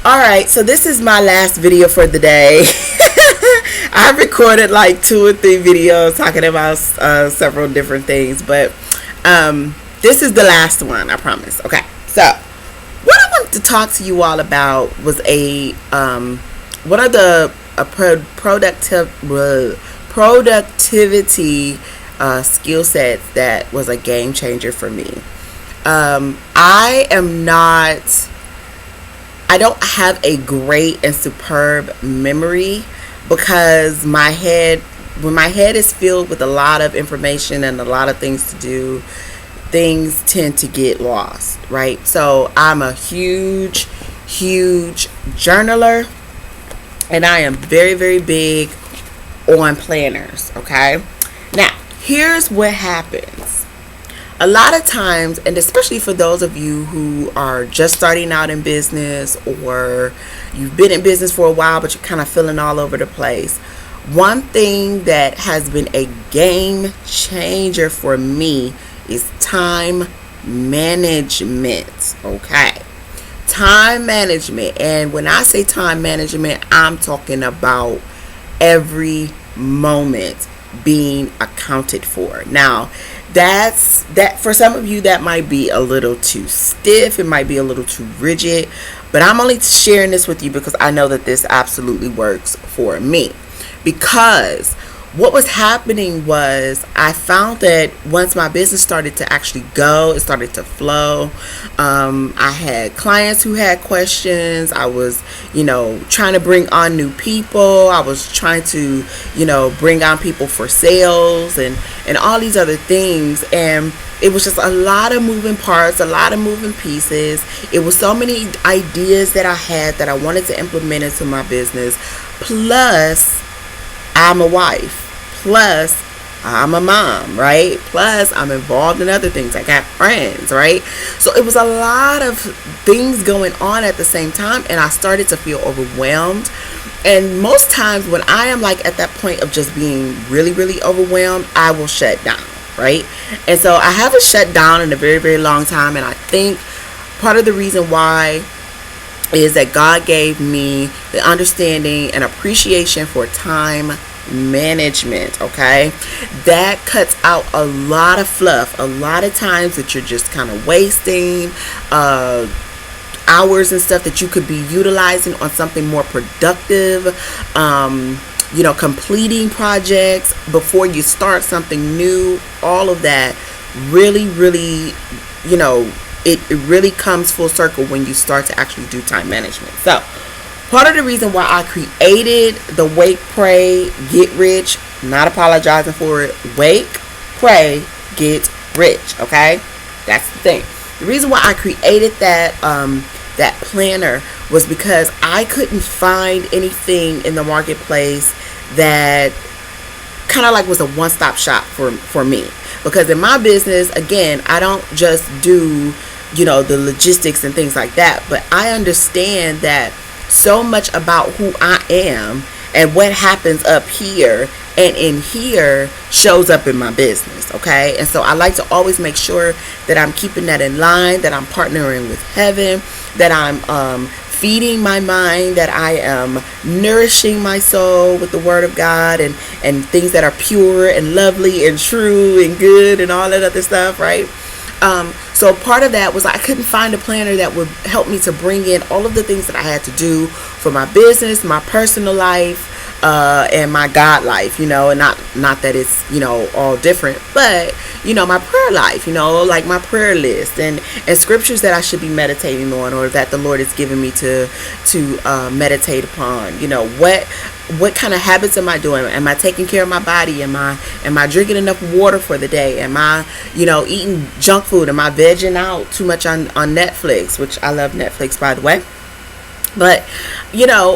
Alright, so this is my last video for the day. I've recorded like 2 or 3 videos talking about several different things, but this is the last one, I promise. Okay, so what I wanted to talk to you all about was what are the productivity skill sets that was a game changer for me. I don't have a great and superb memory because when my head is filled with a lot of information and a lot of things to do, things tend to get lost, right? So I'm a huge journaler, and I am very, very big on planners, okay? Now, here's what happens. A lot of times, and especially for those of you who are just starting out in business, or you've been in business for a while but you're kind of feeling all over the place, one thing that has been a game changer for me is time management. Okay, time management. And when I say time management, I'm talking about every moment being accounted for. Now, that for some of you that might be a little too stiff, it might be a little too rigid, but I'm only sharing this with you because I know that this absolutely works for me. Because what was happening was I found that once my business started to actually go, it started to flow. I had clients who had questions. I was, trying to bring on new people. I was trying to, bring on people for sales and all these other things. And it was just a lot of moving parts, a lot of moving pieces. It was so many ideas that I had that I wanted to implement into my business. Plus, I'm a wife. Plus, I'm a mom, right? Plus, I'm involved in other things. I got friends, right? So it was a lot of things going on at the same time, and I started to feel overwhelmed. And most times when I am like at that point of just being really, really overwhelmed, I will shut down, right? And so I haven't shut down in a very, very long time, and I think part of the reason why is that God gave me the understanding and appreciation for time management. Okay, that cuts out a lot of fluff, a lot of times that you're just kind of wasting hours and stuff that you could be utilizing on something more productive, completing projects before you start something new. All of that really it really comes full circle when you start to actually do time management. So part of the reason why I created the Wake, Pray, Get Rich, not apologizing for it, Wake, Pray, Get Rich, okay? That's the thing. The reason why I created that planner was because I couldn't find anything in the marketplace that kind of like was a one-stop shop for me. Because in my business, again, I don't just do, the logistics and things like that, but I understand that so much about who I am and what happens up here and in here shows up in my business, okay? And so I like to always make sure that I'm keeping that in line, that I'm partnering with heaven, that I'm feeding my mind, that I am nourishing my soul with the word of God and things that are pure and lovely and true and good and all that other stuff, right? So part of that was I couldn't find a planner that would help me to bring in all of the things that I had to do for my business, my personal life, and my God life, and not that it's, all different, but, my prayer life, like my prayer list and scriptures that I should be meditating on or that the Lord has given me to meditate upon. What kind of habits am I doing? Am I taking care of my body? Am I drinking enough water for the day? Am I, eating junk food? Am I vegging out too much on Netflix, which I love Netflix, by the way. But,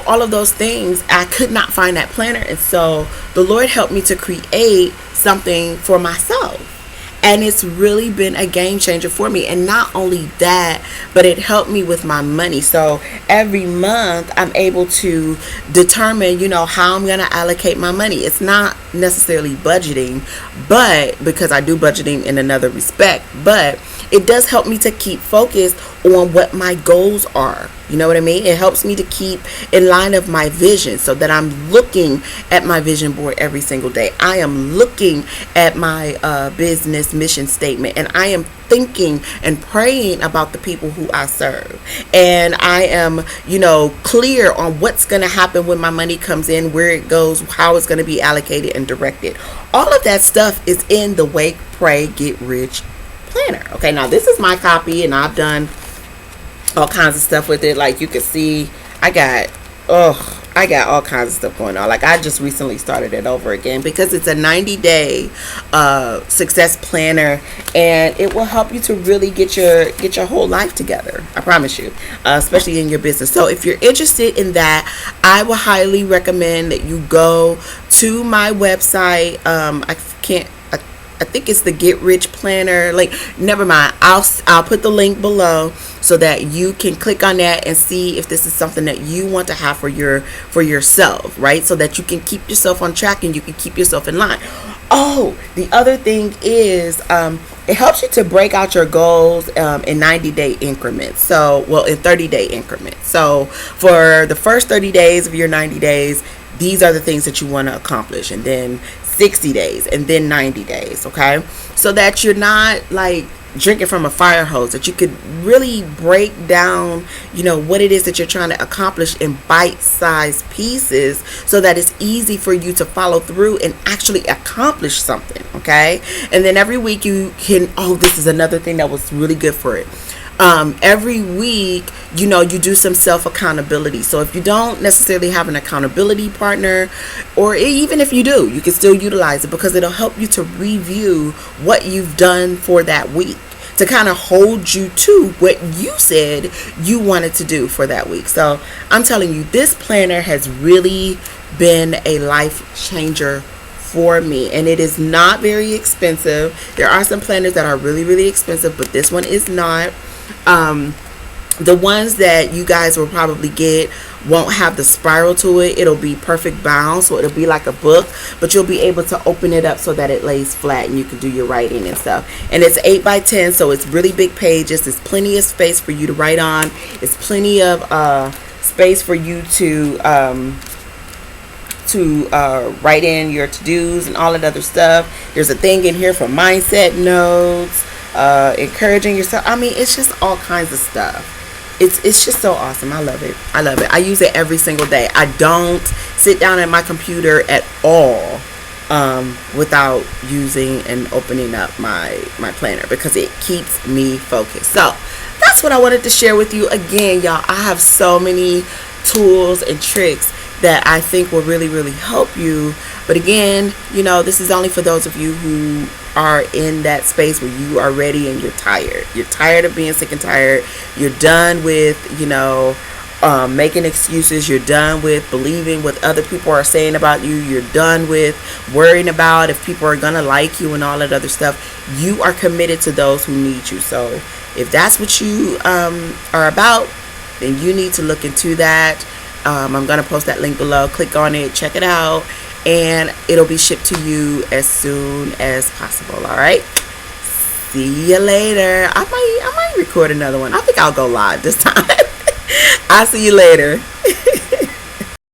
all of those things, I could not find that planner. And so the Lord helped me to create something for myself. And it's really been a game changer for me. And not only that, but it helped me with my money. So every month I'm able to determine, how I'm going to allocate my money. It's not necessarily budgeting, but because I do budgeting in another respect, but it does help me to keep focused on what my goals are. You know what I mean? It helps me to keep in line of my vision, so that I'm looking at my vision board every single day. I am looking at my business mission statement, and I am thinking and praying about the people who I serve. And I am, clear on what's going to happen when my money comes in, where it goes, how it's going to be allocated and directed. All of that stuff is in the Wake, Pray, Get Rich planner. Okay, now this is my copy, and I've done all kinds of stuff with it. Like you can see, I got all kinds of stuff going on. Like I just recently started it over again because it's a 90-day success planner, and it will help you to really get your whole life together. I promise you, especially in your business. So if you're interested in that, I will highly recommend that you go to my website. I think it's the Get Rich Planner link. Never mind. I'll put the link below so that you can click on that and see if this is something that you want to have for yourself, right? So that you can keep yourself on track and you can keep yourself in line. Oh, the other thing is it helps you to break out your goals in 90-day increments. In 30-day increments. So for the first 30 days of your 90 days, these are the things that you want to accomplish, and then 60 days, and then 90 days, okay? So that you're not like drinking from a fire hose, that you could really break down, what it is that you're trying to accomplish in bite-sized pieces, so that it's easy for you to follow through and actually accomplish something, okay? And then every week you can, this is another thing that was really good for it. Every week, you do some self-accountability. So if you don't necessarily have an accountability partner, or even if you do, you can still utilize it, because it'll help you to review what you've done for that week, to kind of hold you to what you said you wanted to do for that week. So I'm telling you, this planner has really been a life changer for me, and it is not very expensive. There are some planners that are really, really expensive, but this one is not. The ones that you guys will probably get won't have the spiral to it. It'll be perfect bound, so it'll be like a book, but you'll be able to open it up so that it lays flat and you can do your writing and stuff. And it's 8 by 10, so it's really big pages. There's plenty of space for you to write on. It's plenty of space for you to write in your to-dos and all that other stuff. There's a thing in here for mindset notes, encouraging yourself. I mean, it's just all kinds of stuff. It's just so awesome. I love it. I use it every single day. I don't sit down at my computer at all without using and opening up my planner, because it keeps me focused. So that's what I wanted to share with you. Again, y'all, I have so many tools and tricks that I think will really, really help you. But again, this is only for those of you who are in that space where you are ready and you're tired. You're tired of being sick and tired. You're done with, making excuses. You're done with believing what other people are saying about you. You're done with worrying about if people are going to like you and all that other stuff. You are committed to those who need you. So if that's what you are about, then you need to look into that. I'm going to post that link below. Click on it, check it out, and it'll be shipped to you as soon as possible. All right. See you later. I might record another one. I think I'll go live this time. I'll see you later.